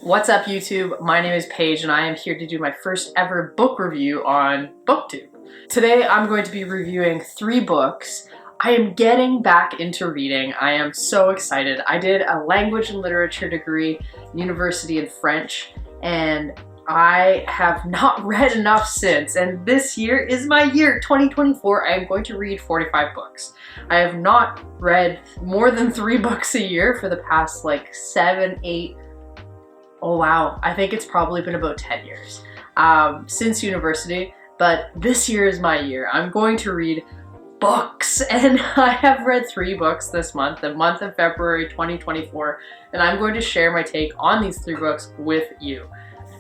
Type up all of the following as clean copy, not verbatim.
What's up YouTube? My name is Paige and I am here to do my first ever book review on BookTube. Today I'm going to be reviewing 3 books. I am getting back into reading. I am so excited. I did a language and literature degree, university in French, and I have not read enough since, and this year is my year, 2024. I am going to read 45 books. I have not read more than 3 books a year for the past like 7, 8, oh wow, I think it's probably been about 10 years since university, but this year is my year. I'm going to read books, and I have read 3 books this month, the month of February 2024, and I'm going to share my take on these 3 books with you.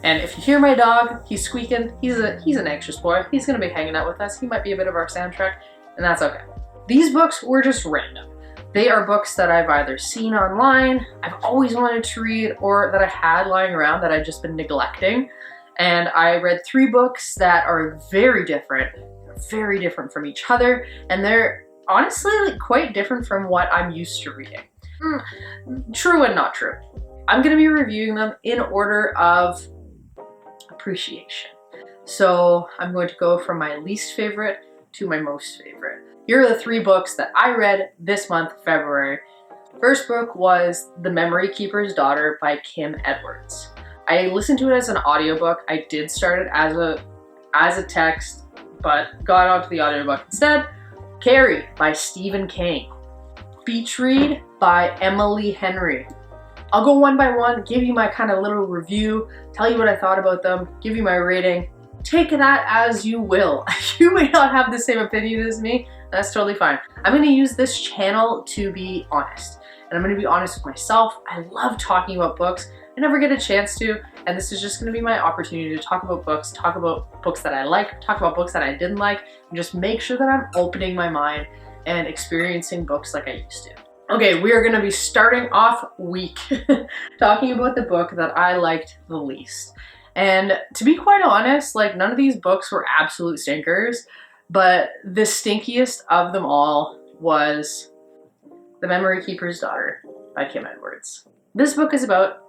And if you hear my dog, he's squeaking, he's an anxious boy. He's gonna be hanging out with us. He might be a bit of our soundtrack, and that's okay. These books were just random. They are books that I've either seen online, I've always wanted to read, or that I had lying around that I've just been neglecting. And I read 3 books that are very different from each other, and they're honestly quite different from what I'm used to reading. True and not true. I'm gonna be reviewing them in order of appreciation. So I'm going to go from my least favorite to my most favorite. Here are the 3 books that I read this month, February. First book was The Memory Keeper's Daughter by Kim Edwards. I listened to it as an audiobook. I did start it as a text, but got onto the audiobook instead. Carrie by Stephen King. Beach Read by Emily Henry. I'll go one by one, give you my kind of little review, tell you what I thought about them, give you my rating. Take that as you will. You may not have the same opinion as me. That's totally fine. I'm going to use this channel to be honest. And I'm going to be honest with myself. I love talking about books. I never get a chance to. And this is just going to be my opportunity to talk about books that I like, talk about books that I didn't like, and just make sure that I'm opening my mind and experiencing books like I used to. Okay, we are going to be starting off week talking about the book that I liked the least. And to be quite honest, like none of these books were absolute stinkers, but the stinkiest of them all was The Memory Keeper's Daughter by Kim Edwards. This book is about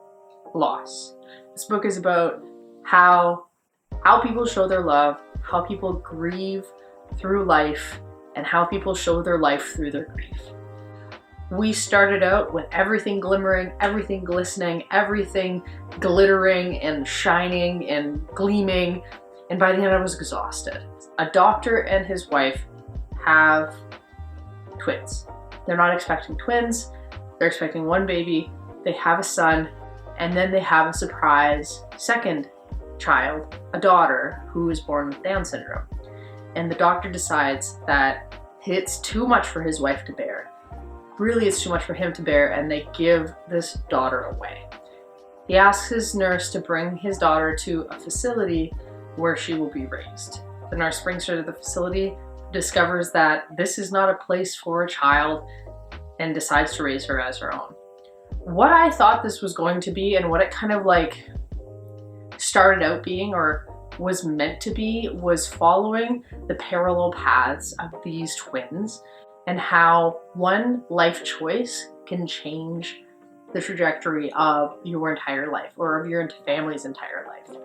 loss. This book is about how people show their love, how people grieve through life, and how people show their life through their grief. We started out with everything glimmering, everything glistening, everything glittering and shining and gleaming, and by the end I was exhausted. A doctor and his wife have twins. They're not expecting twins, they're expecting 1 baby, they have a son, and then they have a surprise second child, a daughter, who is born with Down syndrome. And the doctor decides that it's too much for his wife to bear. Really, it's too much for him to bear, and they give this daughter away. He asks his nurse to bring his daughter to a facility where she will be raised. The nurse brings her to the facility, discovers that this is not a place for a child, and decides to raise her as her own. What I thought this was going to be, and what it kind of like started out being, or was meant to be, was following the parallel paths of these twins, and how one life choice can change the trajectory of your entire life, or of your family's entire life.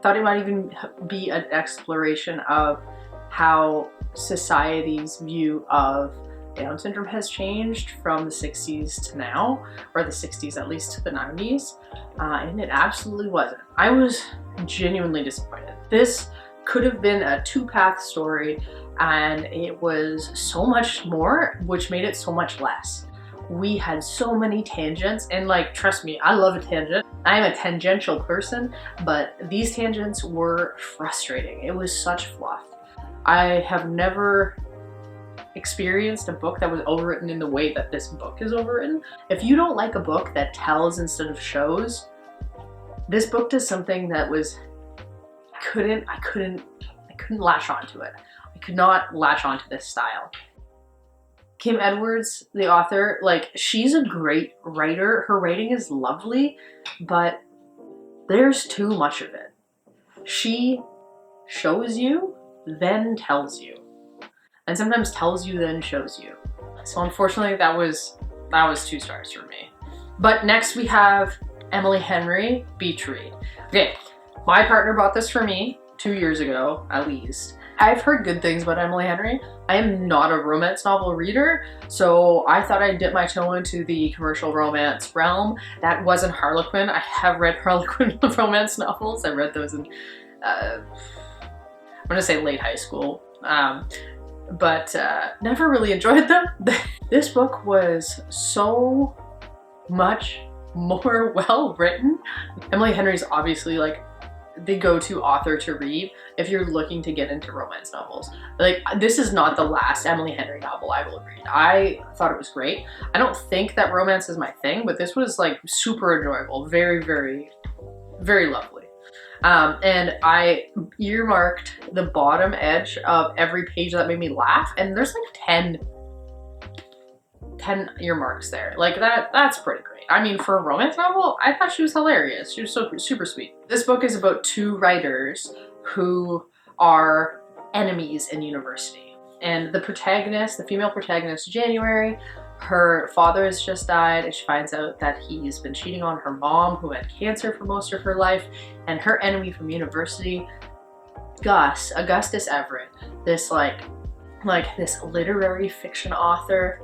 Thought it might even be an exploration of how society's view of Down syndrome has changed from the 60s to now, or the 60s at least to the 90s, and it absolutely wasn't. I was genuinely disappointed. This could have been a 2-path story, and it was so much more, which made it so much less. We had so many tangents, and like, trust me, I love a tangent. I am a tangential person, but these tangents were frustrating. It was such fluff. I have never experienced a book that was overwritten in the way that this book is overwritten. If you don't like a book that tells instead of shows, this book does something that was, I couldn't latch onto it. I could not latch onto this style. Kim Edwards, the author, like, she's a great writer. Her writing is lovely, but there's too much of it. She shows you, then tells you. And sometimes tells you, then shows you. So unfortunately, that was 2 stars for me. But next we have Emily Henry, beach read. Okay, my partner bought this for me 2 years ago, at least. I've heard good things about Emily Henry. I am not a romance novel reader, so I thought I'd dip my toe into the commercial romance realm. That wasn't Harlequin. I have read Harlequin romance novels. I read those in, I'm gonna say late high school, but never really enjoyed them. This book was so much more well written. Emily Henry's obviously like the go-to author to read if you're looking to get into romance novels. Like, this is not the last Emily Henry novel I will read. I thought it was great. I don't think that romance is my thing, but this was like super enjoyable. Very, very, very lovely. And I earmarked the bottom edge of every page that made me laugh, and there's like 10 earmarks there. Like that's pretty great. I mean, for a romance novel, I thought she was hilarious. She was so super sweet. This book is about two writers who are enemies in university. And the protagonist, the female protagonist, January, her father has just died, and she finds out that he's been cheating on her mom, who had cancer for most of her life. And her enemy from university, Augustus Everett, this like this literary fiction author,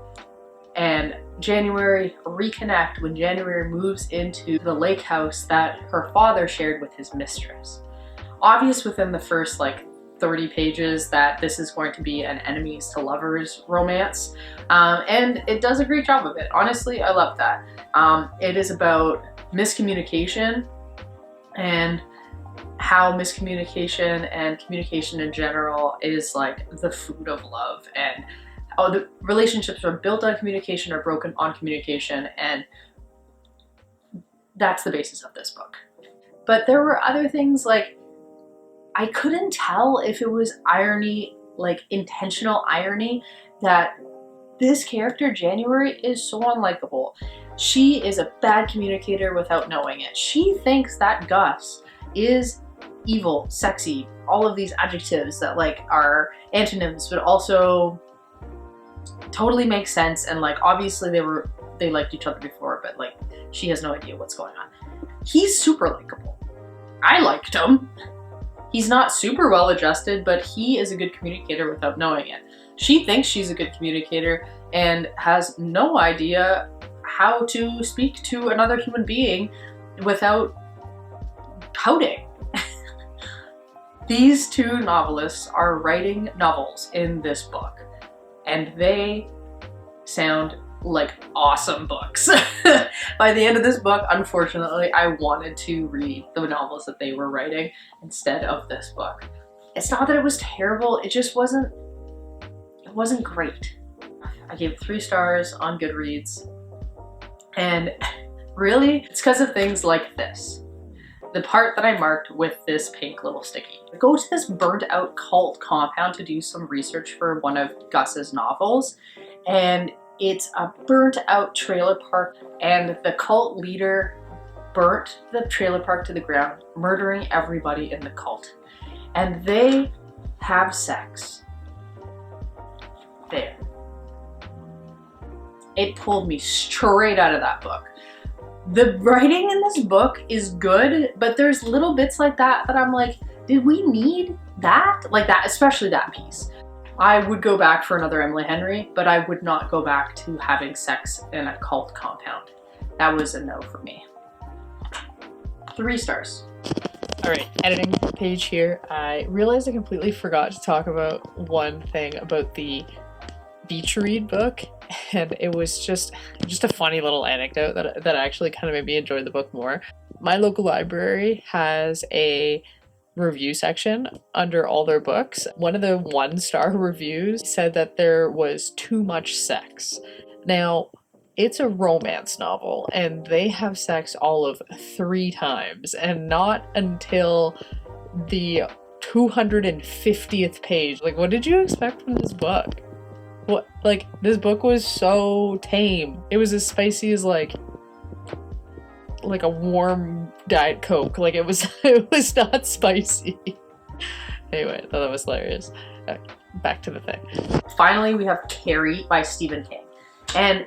and January reconnect when January moves into the lake house that her father shared with his mistress. Obvious within the first like 30 pages that this is going to be an enemies to lovers romance, and it does a great job of it. Honestly, I love that. It is about miscommunication and how miscommunication and communication in general is like the food of love, and how the relationships are built on communication or broken on communication, and that's the basis of this book. But there were other things, like I couldn't tell if it was irony, like intentional irony, that this character, January, is so unlikable. She is a bad communicator without knowing it. She thinks that Gus is evil, sexy, all of these adjectives that like are antonyms, but also totally makes sense. And like obviously they liked each other before, but like she has no idea what's going on. He's super likable. I liked him. He's not super well adjusted, but he is a good communicator without knowing it. She thinks she's a good communicator and has no idea how to speak to another human being without pouting. These two novelists are writing novels in this book, and they sound like awesome books. By the end of this book, unfortunately, I wanted to read the novels that they were writing instead of this book. It's not that it was terrible, it just wasn't great. I gave it 3 stars on Goodreads, and really, it's because of things like this. The part that I marked with this pink little sticky. I go to this burnt out cult compound to do some research for one of Gus's novels, and it's a burnt out trailer park, and the cult leader burnt the trailer park to the ground, murdering everybody in the cult. And they have sex there. It pulled me straight out of that book. The writing in this book is good, but there's little bits like that that I'm like, did we need that? Like that, especially that piece. I would go back for another Emily Henry, but I would not go back to having sex in a cult compound. That was a no for me. 3 stars. All right, editing page here. I realized I completely forgot to talk about one thing about the beach read book, and it was just a funny little anecdote that actually kind of made me enjoy the book more. My local library has a review section under all their books. One of the 1-star reviews said that there was too much sex. Now, it's a romance novel, and they have sex all of 3 times, and not until the 250th page. Like, what did you expect from this book? What, like, this book was so tame. It was as spicy as like a warm Diet Coke. Like, it was not spicy. Anyway, I thought that was hilarious. Back to the thing. Finally, we have Carrie by Stephen King. And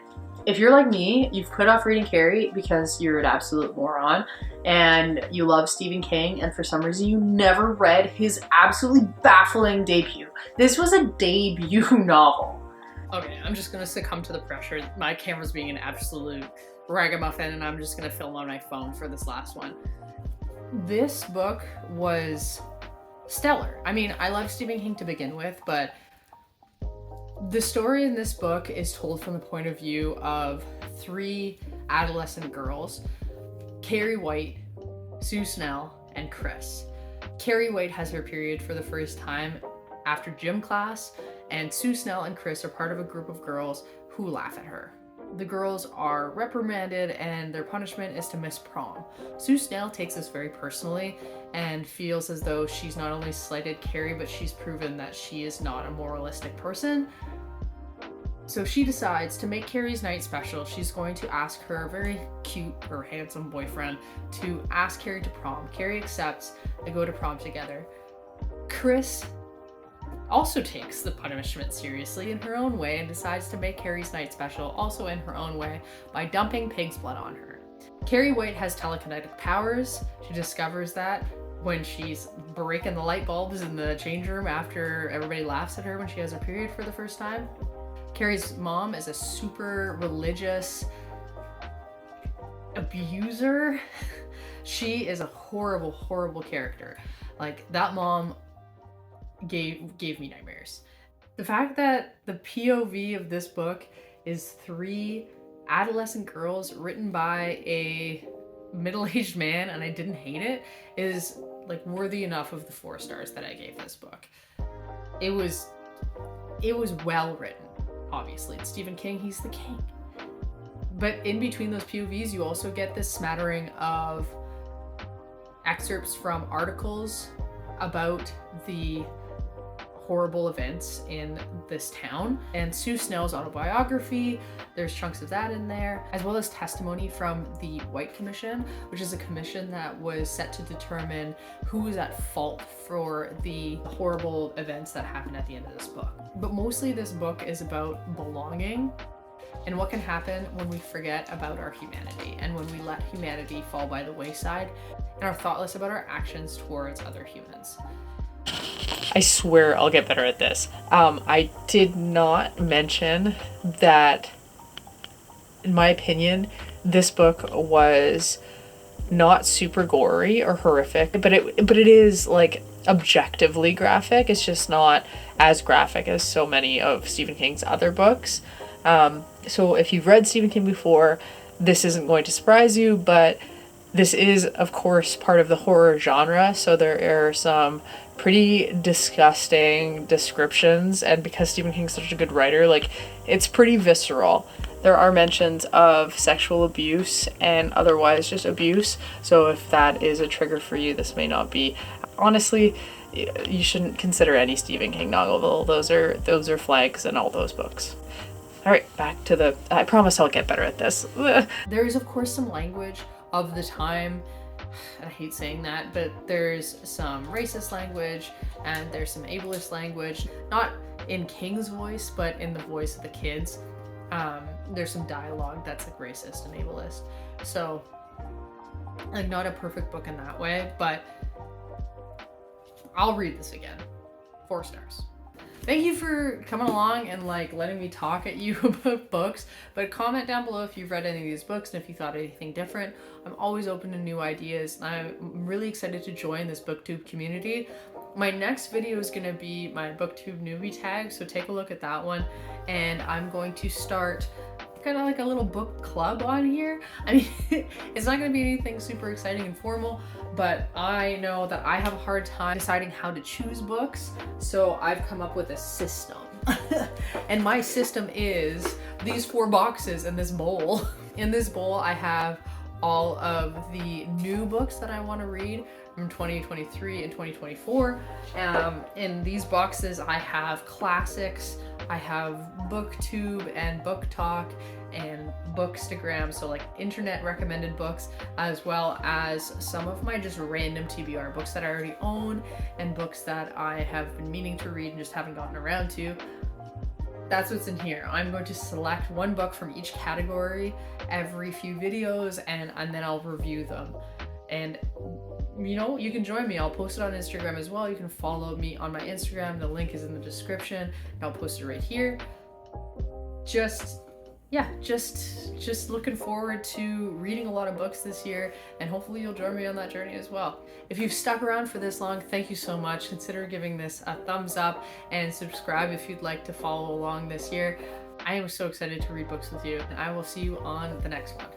If you're like me, you've put off reading Carrie because you're an absolute moron and you love Stephen King, and for some reason you never read his absolutely baffling debut. This was a debut novel. Okay, I'm just gonna succumb to the pressure. My camera's being an absolute ragamuffin and I'm just gonna film on my phone for this last one. This book was stellar. I mean, I love Stephen King to begin with, but the story in this book is told from the point of view of 3 adolescent girls, Carrie White, Sue Snell, and Chris. Carrie White has her period for the first time after gym class, and Sue Snell and Chris are part of a group of girls who laugh at her. The girls are reprimanded and their punishment is to miss prom. Sue Snell takes this very personally and feels as though she's not only slighted Carrie, but she's proven that she is not a moralistic person. So she decides to make Carrie's night special. She's going to ask her very cute or handsome boyfriend to ask Carrie to prom. Carrie accepts, they go to prom together. Chris also takes the punishment seriously in her own way and decides to make Carrie's night special also in her own way by dumping pig's blood on her. Carrie White has telekinetic powers. She discovers that when she's breaking the light bulbs in the change room after everybody laughs at her when she has her period for the first time. Carrie's mom is a super religious abuser. She is a horrible, horrible character. Like, that mom gave me nightmares. The fact that the POV of this book is 3 adolescent girls written by a middle-aged man and I didn't hate it is like worthy enough of the 4 stars that I gave this book. It was well written. Obviously, it's Stephen King, he's the king. But in between those POVs, you also get this smattering of excerpts from articles about the horrible events in this town, and Sue Snell's autobiography. There's chunks of that in there, as well as testimony from the White Commission, which is a commission that was set to determine who was at fault for the horrible events that happened at the end of this book. But mostly this book is about belonging and what can happen when we forget about our humanity and when we let humanity fall by the wayside and are thoughtless about our actions towards other humans. I swear I'll get better at this. I did not mention that, in my opinion, this book was not super gory or horrific, but it is like objectively graphic. It's just not as graphic as so many of Stephen King's other books. So if you've read Stephen King before, this isn't going to surprise you, but this is, of course, part of the horror genre, so there are some pretty disgusting descriptions, and because Stephen King's such a good writer, like, it's pretty visceral. There are mentions of sexual abuse and otherwise just abuse, so if that is a trigger for you, this may not be. Honestly, you shouldn't consider any Stephen King novel. Those are flags in all those books. Alright, back to the... I promise I'll get better at this. There is, of course, some language of the time. I hate saying that, but there's some racist language and there's some ableist language, not in King's voice, but in the voice of the kids. There's some dialogue that's like racist and ableist. So, like, not a perfect book in that way, but I'll read this again. 4 stars. Thank you for coming along and like letting me talk at you about books, but comment down below if you've read any of these books and if you thought anything different. I'm always open to new ideas and I'm really excited to join this booktube community. My next video is going to be my booktube newbie tag, so take a look at that one, and I'm going to start kind of like a little book club on here. I mean, it's not going to be anything super exciting and formal, but I know that I have a hard time deciding how to choose books, so I've come up with a system. And my system is these 4 boxes in this bowl. In this bowl I have all of the new books that I want to read from 2023 and 2024. In these boxes I have classics, I have booktube and book talk and bookstagram, so like internet recommended books, as well as some of my just random TBR books that I already own and books that I have been meaning to read and just haven't gotten around to. that's what's in here. I'm going to select one book from each category every few videos, and then I'll review them. And you know, you can join me. I'll post it on Instagram as well. You can follow me on my Instagram. The link is in the description, and I'll post it right here. Just looking forward to reading a lot of books this year, and hopefully you'll join me on that journey as well. If you've stuck around for this long, thank you so much. Consider giving this a thumbs up and subscribe if you'd like to follow along this year. I am so excited to read books with you, and I will see you on the next one.